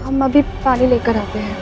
हम अभी पानी लेकर आते हैं।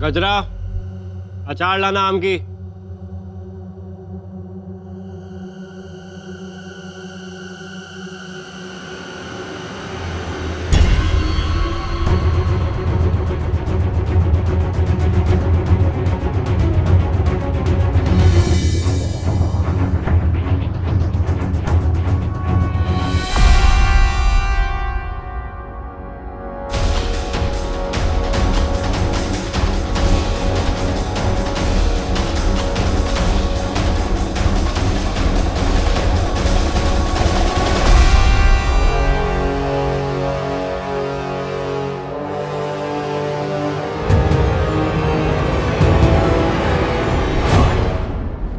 गजरा, अचार लाना आम की।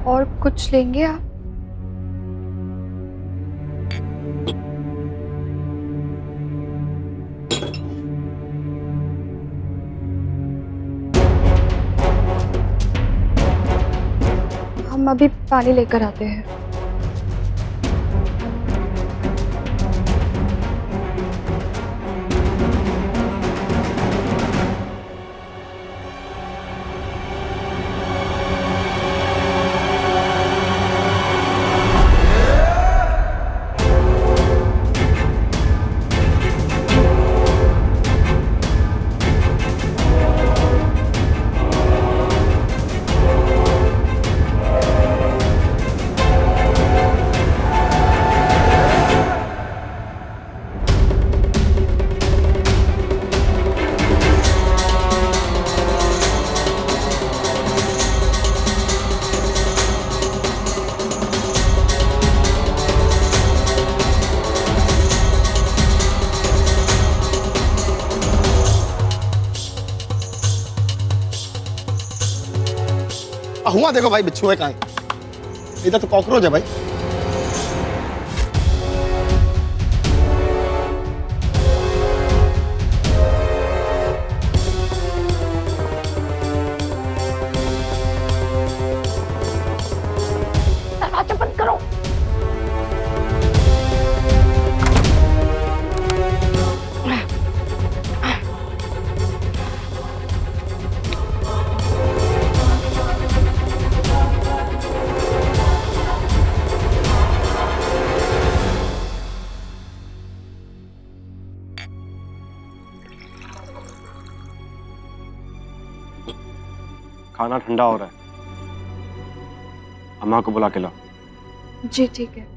और कुछ लेंगे आप? हम अभी पानी लेकर आते हैं। हुआ देखो भाई, बिच्छू है कहाँ? इधर तो कॉकरोच है भाई। दरवाजा बंद करो। खाना ठंडा हो रहा है, अम्मा को बुला के लाओ। जी ठीक है।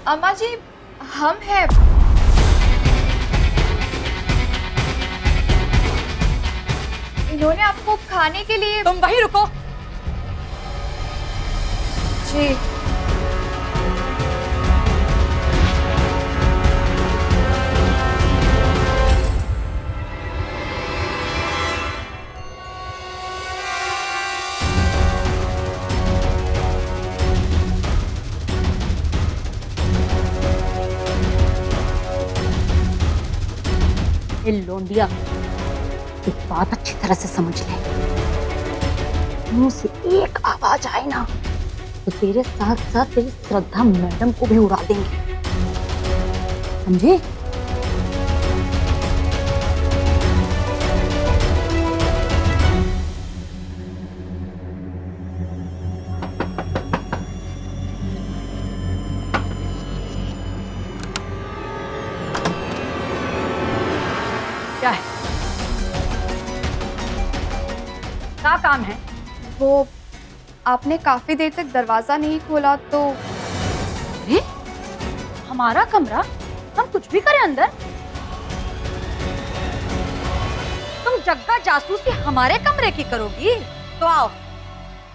अम्मा जी, हम हैं। इन्होंने आपको खाने के लिए। तुम वहीं रुको। जी। ए लोंडिया, एक बात अच्छी तरह से समझ ले। मुंह से एक आवाज आए ना तो तेरे साथ साथ तेरी श्रद्धा मैडम को भी उड़ा देंगे, समझे? क्या है? क्या काम है? वो आपने काफी देर तक दरवाजा नहीं खोला तो। अरे, हमारा कमरा, हम कुछ भी करें अंदर? तुम जग्गा जासूसी हमारे कमरे की करोगी? तो आओ,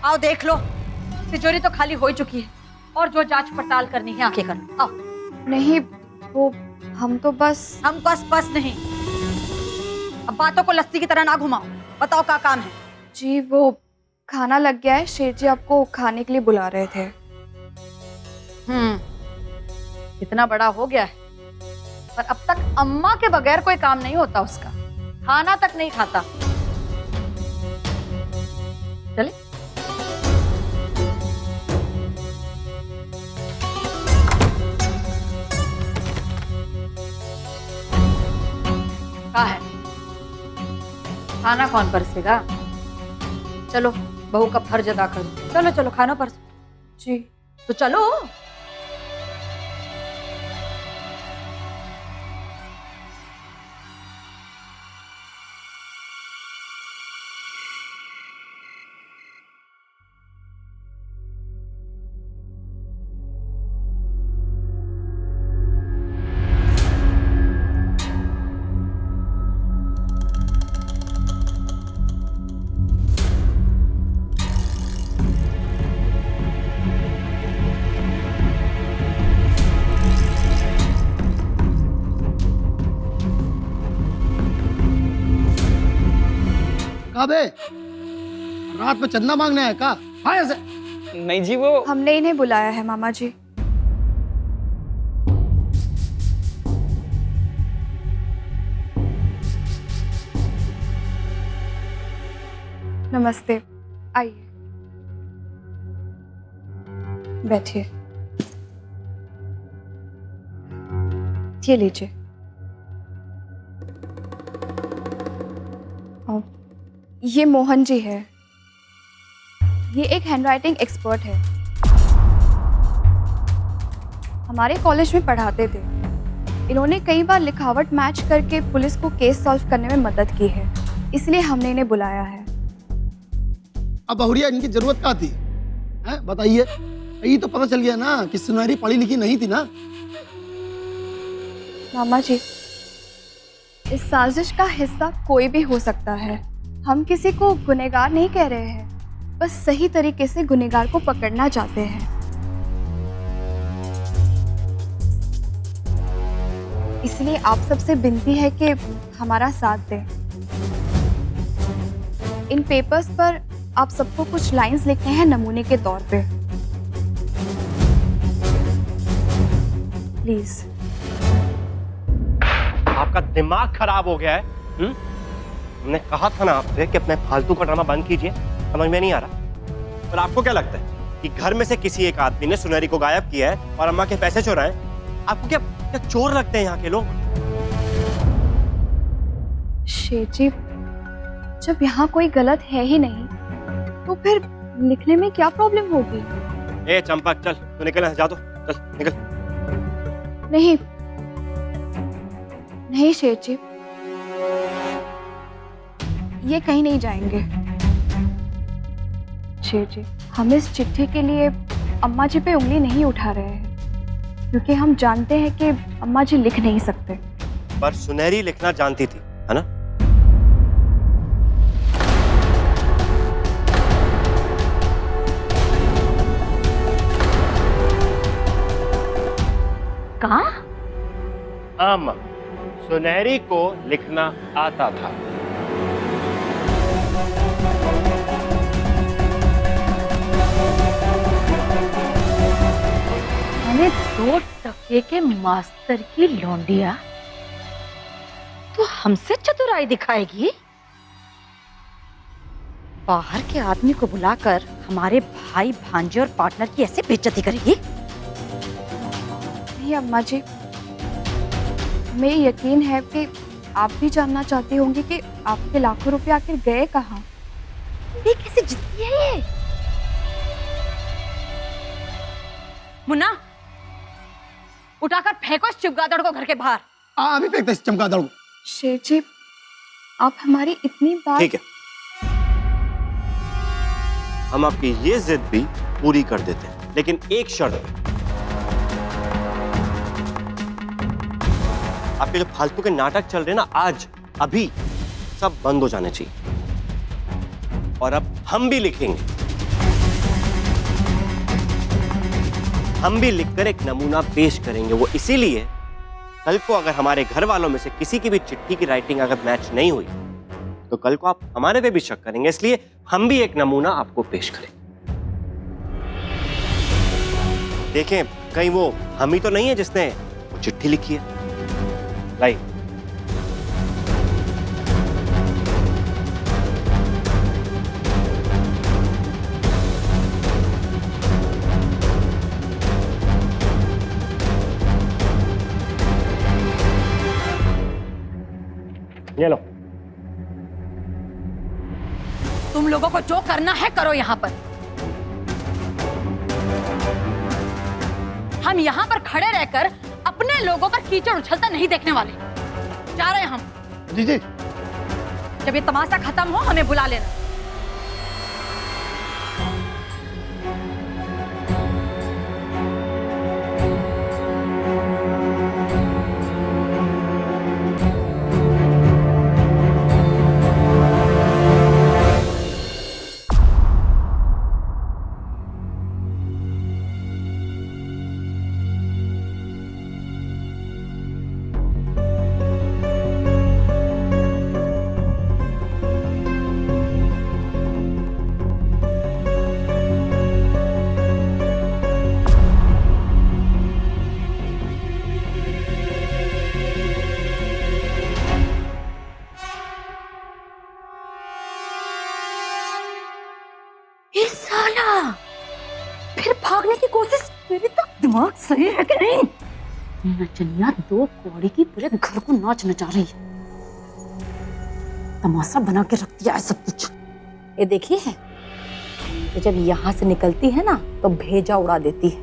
आओ देख लो। तिजोरी तो खाली हो चुकी है और जो जांच पड़ताल करनी है आके कर लो। आओ। नहीं, वो हम तो बस। हम बस नहीं। अब बातों को लस्सी की तरह ना घुमाओ। बताओ क्या काम है? जी, वो खाना लग गया है, शेठ जी आपको खाने के लिए बुला रहे थे। इतना बड़ा हो गया है पर अब तक अम्मा के बगैर कोई काम नहीं होता उसका। खाना तक नहीं खाता। चले। क्या है? खाना कौन परसेगा? चलो, बहू का फर्ज अदा करो। चलो चलो, खाना परसो। जी। तो चलो। कहा बे, रात में चंदा मांगने आया का? हाँ ऐसे। नहीं जी, वो हमने इन्हें बुलाया है मामा जी। नमस्ते, आइए बैठिए। ये लीजिए। ये मोहन जी है। ये एक हैंडराइटिंग एक्सपर्ट है, हमारे कॉलेज में पढ़ाते थे। इन्होंने कई बार लिखावट मैच करके पुलिस को केस सॉल्व करने में मदद की है, इसलिए हमने इन्हें बुलाया है। अब बहुरिया इनकी जरूरत क्या थी? हैं बताइए। ये तो पता चल गया ना कि सुनहरी पढ़ी लिखी नहीं थी ना। मामा जी, इस साजिश का हिस्सा कोई भी हो सकता है। हम किसी को गुनहगार नहीं कह रहे हैं, बस सही तरीके से गुनहगार को पकड़ना चाहते हैं। इसलिए आप सबसे विनती है कि हमारा साथ दें। इन पेपर्स पर आप सबको कुछ लाइंस लिखने हैं नमूने के तौर पे। प्लीज। आपका दिमाग खराब हो गया है। हमने कहा था ना आपसे कि अपने फालतू का ड्रामा बंद कीजिए, समझ में नहीं आ रहा। और आपको क्या लगता है कि घर में से किसी एक आदमी ने सुनहरी को गायब किया है और अम्मा के पैसे चुराए? आपको क्या क्या चोर लगते हैं यहाँ के लोग? शेठ जी, जब यहाँ कोई गलत है ही नहीं तो फिर लिखने में क्या प्रॉब्लम होगी? ए चंपक, चल तू निकल यहाँ, जा तो चल निकल। नहीं नहीं शेठ जी, ये कहीं नहीं जाएंगे। शेठ जी, हम इस चिट्ठी के लिए अम्मा जी पे उंगली नहीं उठा रहे हैं। क्योंकि हम जानते हैं कि अम्मा जी लिख नहीं सकते। पर सुनहरी लिखना जानती थी, है ना? कहा? अम्मा, सुनहरी को लिखना आता था। मैंने 2 टके के मास्टर की लौंडिया तो हमसे चतुराई दिखाएगी? बाहर के आदमी को बुलाकर हमारे भाई भांजे और पार्टनर की ऐसे बेइज्जती करेगी? नहीं अम्मा जी, हमें यकीन है कि आप भी जानना चाहती होंगी कि आपके लाखों रुपए आखिर गए कहाँ। ये कैसे जिद्दी है ये? मुन्ना, उठाकर फेंको इस चमगादड़ को घर के बाहर। अभी फेंकते इस चमगादड़ को। शेर जी, आप हमारी इतनी बात। ठीक है, हम आपकी ये जिद भी पूरी कर देते हैं, लेकिन एक शर्त पे। आपके जो फालतू के नाटक चल रहे हैं ना, आज अभी सब बंद हो जाने चाहिए। और अब हम भी लिखेंगे, हम भी लिखकर एक नमूना पेश करेंगे। वो इसीलिए, कल को अगर हमारे घर वालों में से किसी की भी चिट्ठी की राइटिंग अगर मैच नहीं हुई तो कल को आप हमारे पे भी शक करेंगे, इसलिए हम भी एक नमूना आपको पेश करें। देखें कहीं वो हम ही तो नहीं है जिसने वो चिट्ठी लिखी है। लाइए, ये लो। तुम लोगों को जो करना है करो यहाँ पर। हम यहाँ पर खड़े रहकर अपने लोगों पर कीचड़ उछलता नहीं देखने वाले। जा रहे हैं हम। जी जी। जब ये तमाशा खत्म हो हमें बुला लेना। ये साला फिर भागने की कोशिश। मेरे तो दिमाग सही है कि नहीं? नचनिया 2 कौड़ी की पूरे घर को नाच नचा रही है। तमाशा बना के रख दिया है सब कुछ। ये देखिए है, ये जब यहाँ से निकलती है ना तो भेजा उड़ा देती है।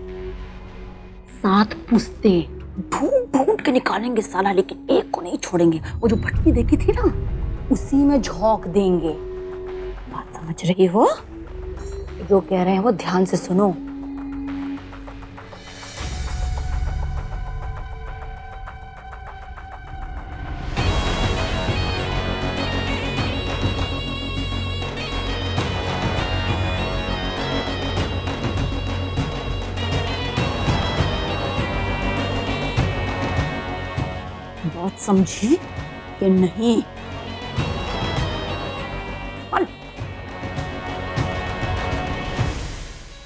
7 पुश्ते ढूंढ ढूंढ के निकालेंगे साला, लेकिन एक को नहीं छोड़ेंगे। वो जो भटकी देखी थी ना, उसी में झोंक देंगे। बात समझ रही हो? जो कह रहे हैं वो ध्यान से सुनो। बात समझी कि नहीं?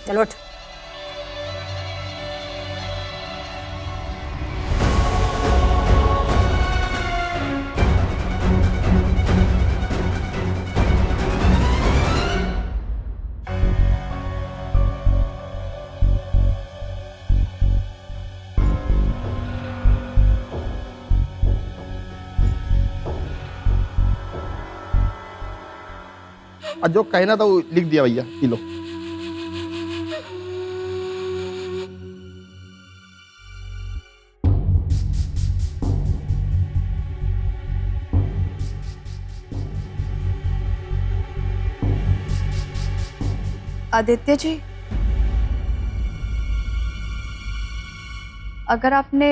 चलो उठ। और जो कहना था वो लिख दिया भैया, ये लो। आदित्य जी, अगर आपने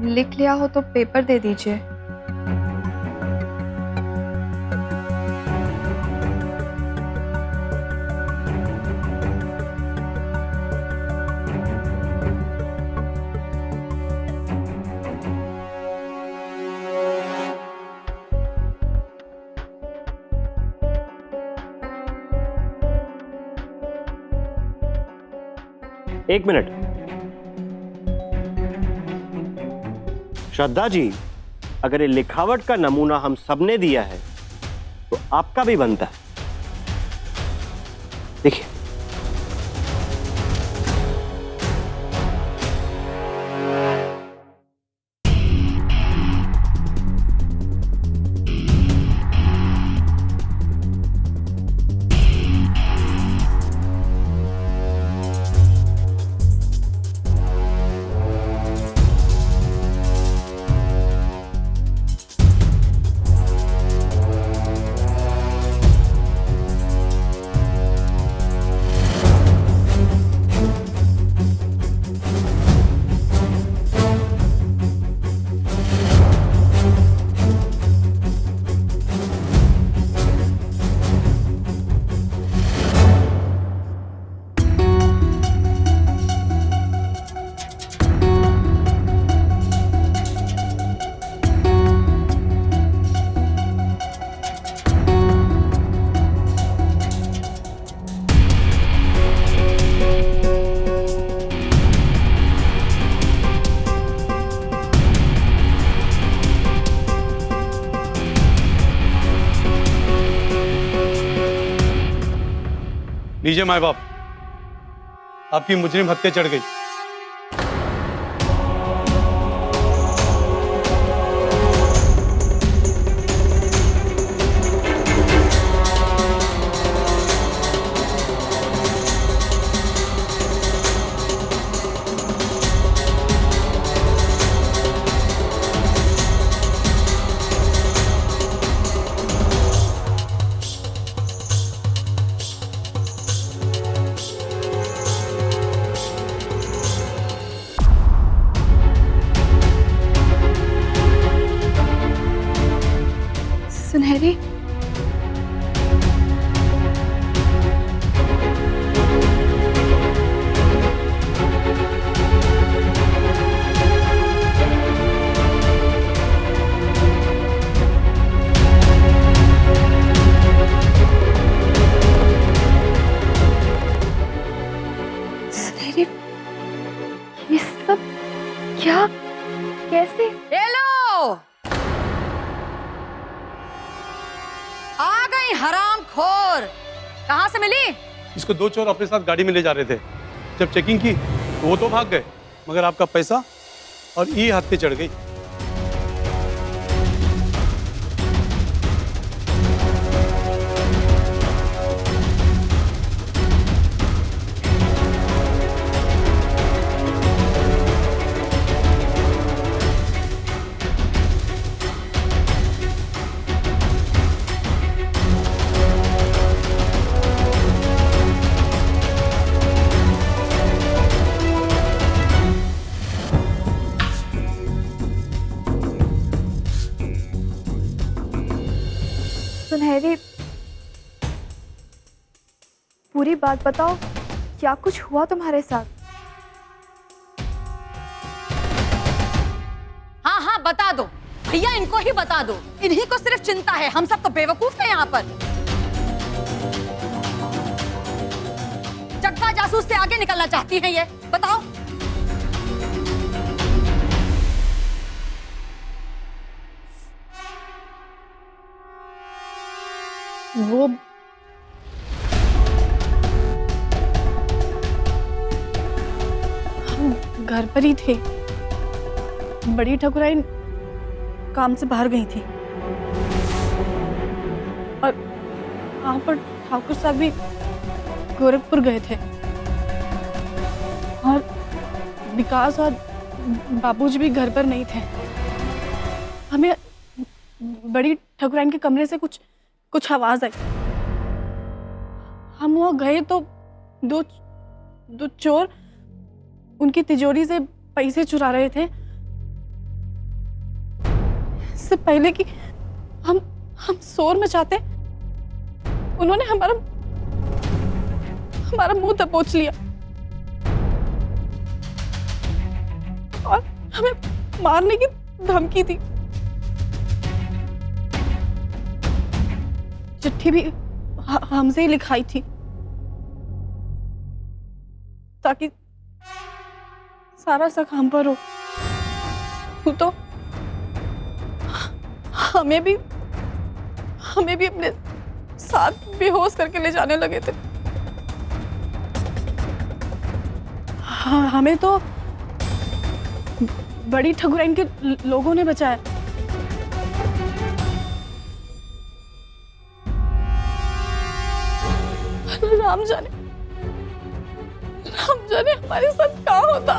लिख लिया हो तो पेपर दे दीजिए। एक मिनट, श्रद्धा जी, अगर ये लिखावट का नमूना हम सबने दिया है तो आपका भी बनता है। देखिए, लीजिए माए बाप, आपकी मुजरिम हत्या चढ़ गई। सुनहरी, सुनहरी, ये सब क्या, कैसे? हेलो, आ गई हरामखोर। कहाँ से मिली? इसको दो चोर अपने साथ गाड़ी में ले जा रहे थे। जब चेकिंग की तो वो तो भाग गए, मगर आपका पैसा और ये हत्या चढ़ गई। सुनहरी, पूरी बात बताओ, क्या कुछ हुआ तुम्हारे साथ? हाँ हाँ बता दो भैया, इनको ही बता दो। इन्हीं को सिर्फ चिंता है, हम सब तो बेवकूफ हैं यहाँ पर। जग्गा जासूस से आगे निकलना चाहती हैं ये, बताओ। वो हम घर पर ही थे। बड़ी ठकुराइन काम से बाहर गई थी और वहां पर ठाकुर साहब भी गोरखपुर गए थे और विकास और बाबूजी भी घर पर नहीं थे। हमें बड़ी ठकुराइन के कमरे से कुछ आवाज आई। हम वहां गए तो दो चोर उनकी तिजोरी से पैसे चुरा रहे थे। इससे पहले कि हम शोर मचाते, उन्होंने हमारा मुंह दबोच लिया और हमें मारने की धमकी दी। चिट्ठी भी हमसे ही लिखाई थी ताकि सारा शक हम पर हो। तो हमें भी अपने साथ बेहोश करके ले जाने लगे थे। हमें तो बड़ी ठकुराइन के लोगों ने बचाया। राम जाने हमारे साथ क्या होता।